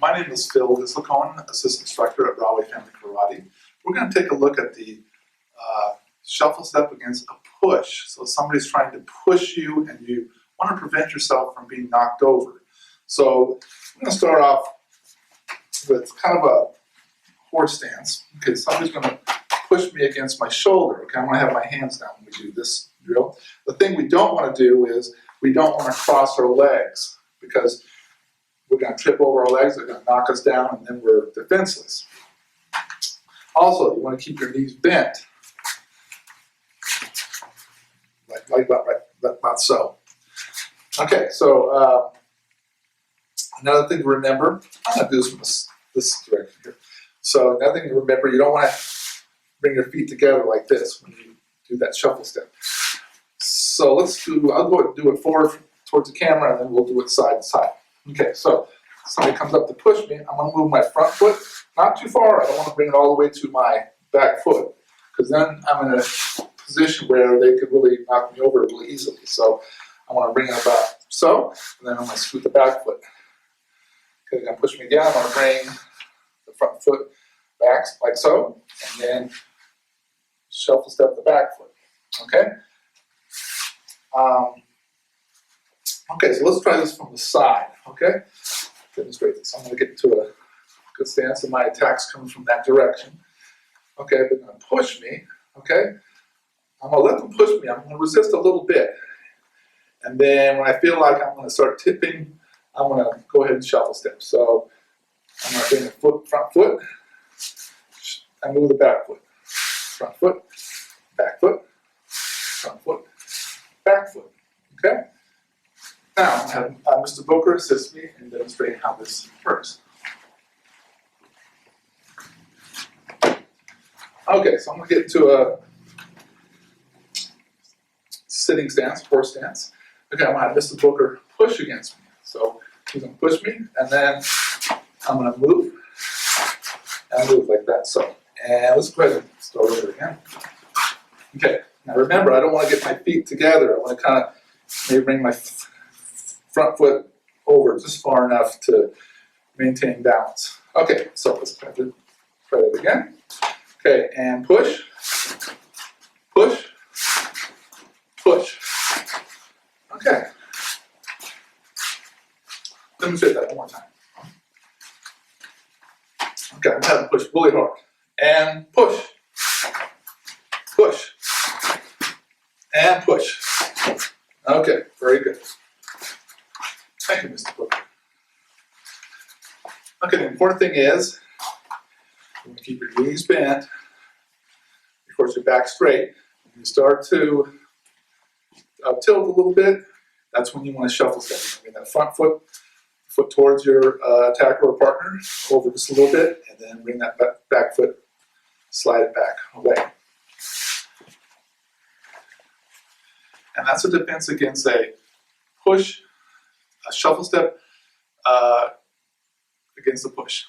My name is Phil Dislicone, Assistant Instructor at Broadway Family Karate. We're going to take a look at the shuffle step against a push. So somebody's trying to push you and you want to prevent yourself from being knocked over. So I'm going to start off with kind of a horse stance. Okay, somebody's going to push me against my shoulder. Okay, I'm going to have my hands down when we do this drill. The thing we don't want to do is we don't want to cross our legs because we're going to trip over our legs, they're going to knock us down, and then we're defenseless. Also, you want to keep your knees bent, like about so. Okay, so another thing to remember, I'm going to do this from this direction here. So another thing to remember, you don't want to bring your feet together like this when you do that shuffle step. So I'll go and do it forward towards the camera, and then we'll do it side to side. Okay, so somebody comes up to push me, I'm going to move my front foot, not too far, I don't want to bring it all the way to my back foot, because then I'm in a position where they could really knock me over really easily. So I want to bring it about so, and then I'm going to scoot the back foot. Okay, they're going to push me down, I'm going to bring the front foot back like so, and then shuffle step the back foot. Okay? Okay, so let's try this from the side, okay? Demonstrate this. I'm going to get into a good stance, and my attack's coming from that direction. Okay, they're going to push me, okay? I'm going to let them push me. I'm going to resist a little bit. And then when I feel like I'm going to start tipping, I'm going to go ahead and shuffle step. So I'm going to bring the front foot, and move the back foot. Front foot, back foot, front foot, back foot, okay? Now, I'm going to have Mr. Booker assist me in demonstrating how this works. Okay, so I'm going to get into a sitting stance, horse stance. Okay, I'm going to have Mr. Booker push against me. So he's going to push me, and then I'm going to move, and move like that. So, and let's go ahead and start over again. Okay, now remember, I don't want to get my feet together. I want to kind of maybe bring my front foot over just far enough to maintain balance. Okay, so let's try that again. Okay, and push, push, push. Okay. Demonstrate that one more time. Okay, I'm going to have to push really hard. And push, push, and push. Okay, very good. Thank you, Mr. Booker. Okay, the important thing is you want to keep your knees bent, of course your back straight. When you start to tilt a little bit, that's when you want to shuffle step. You bring that front foot towards your attacker or partner, over just a little bit, and then bring that back foot, slide it back away. And that's a defense against a push, a shuffle step against the push.